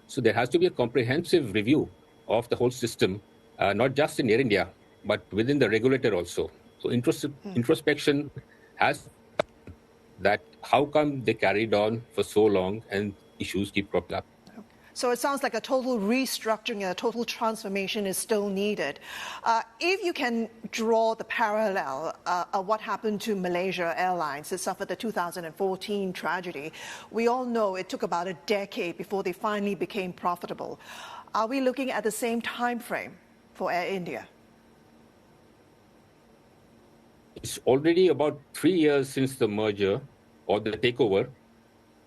So there has to be a comprehensive review of the whole system, not just in Air India, but within the regulator also. So introspection has that how come they carried on for so long and issues keep cropping up. So it sounds like a total restructuring, a total transformation is still needed. If you can draw the parallel of what happened to Malaysia Airlines, it suffered the 2014 tragedy. We all know it took about a decade before they finally became profitable. Are we looking at the same time frame for Air India? It's already about 3 years since the merger or the takeover.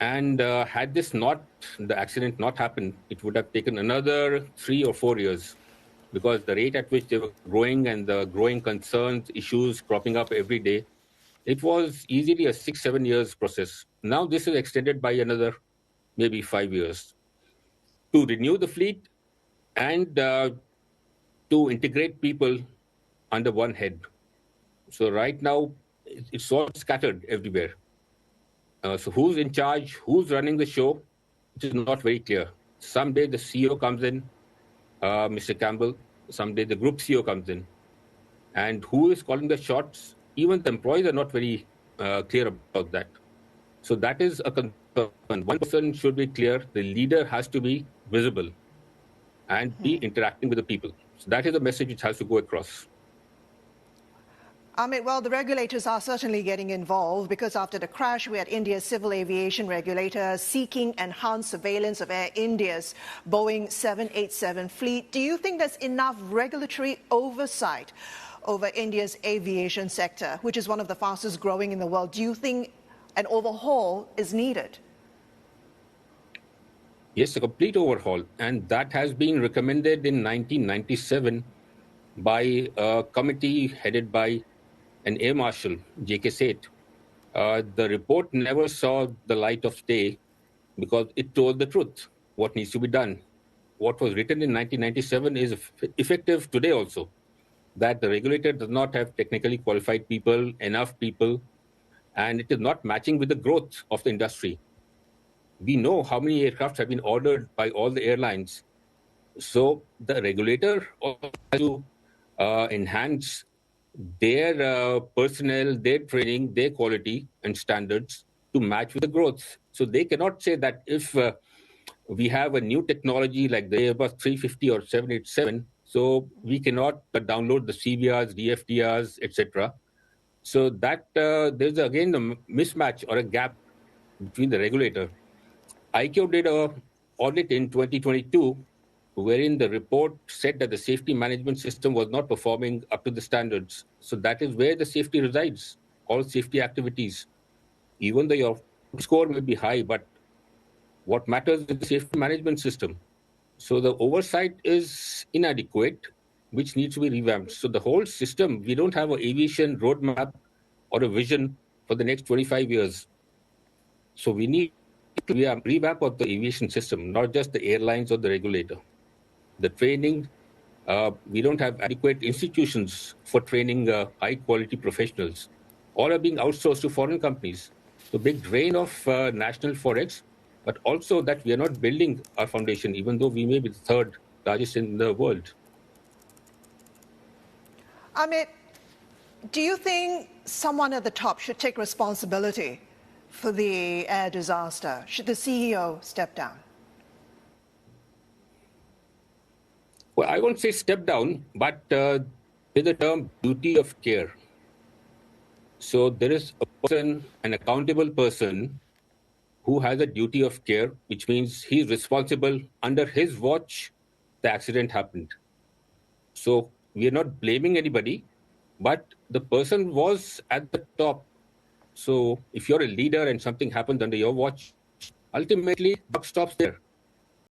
And had the accident not happened, it would have taken another 3 or 4 years, because the rate at which they were growing and the growing concerns, issues cropping up every day, it was easily a 6-7 years process. Now this is extended by another maybe 5 years to renew the fleet and to integrate people under one head. So right now, it's all scattered everywhere. So who's in charge, who's running the show, it is not very clear. Someday the CEO comes in, Mr. Campbell, someday the group CEO comes in. And who is calling the shots? Even the employees are not very clear about that. So that is a concern. One person should be clear, the leader has to be visible and be interacting with the people. So that is the message which has to go across. Amit, well, the regulators are certainly getting involved because after the crash, we had India's civil aviation regulator seeking enhanced surveillance of Air India's Boeing 787 fleet. Do you think there's enough regulatory oversight over India's aviation sector, which is one of the fastest growing in the world? Do you think an overhaul is needed? Yes, a complete overhaul. And that has been recommended in 1997 by a committee headed by an Air Marshal, J.K. Seth. The report never saw the light of day because it told the truth, what needs to be done. What was written in 1997 is effective today also, that the regulator does not have technically qualified people, enough people, and it is not matching with the growth of the industry. We know how many aircraft have been ordered by all the airlines. So the regulator also has to enhance their personnel, their training, their quality and standards to match with the growth. So they cannot say that if we have a new technology like the Airbus 350 or 787, so we cannot download the CVRs, DFTRs, etc. So that there's again a mismatch or a gap between the regulator. ICAO did an audit in 2022 wherein the report said that the safety management system was not performing up to the standards. So that is where the safety resides, all safety activities. Even though your score may be high, but what matters is the safety management system. So the oversight is inadequate, which needs to be revamped. So the whole system, we don't have an aviation roadmap or a vision for the next 25 years. So we need to revamp of the aviation system, not just the airlines or the regulator. The training, we don't have adequate institutions for training high-quality professionals. All are being outsourced to foreign companies. So big drain of national forex, but also that we are not building our foundation, even though we may be the third largest in the world. Amit, do you think someone at the top should take responsibility for the air disaster? Should the CEO step down? Well, I won't say step down, but there's a term duty of care. So there is a person, an accountable person, who has a duty of care, which means he's responsible. Under his watch, the accident happened. So we are not blaming anybody, but the person was at the top. So if you're a leader and something happens under your watch, ultimately, the buck stops there.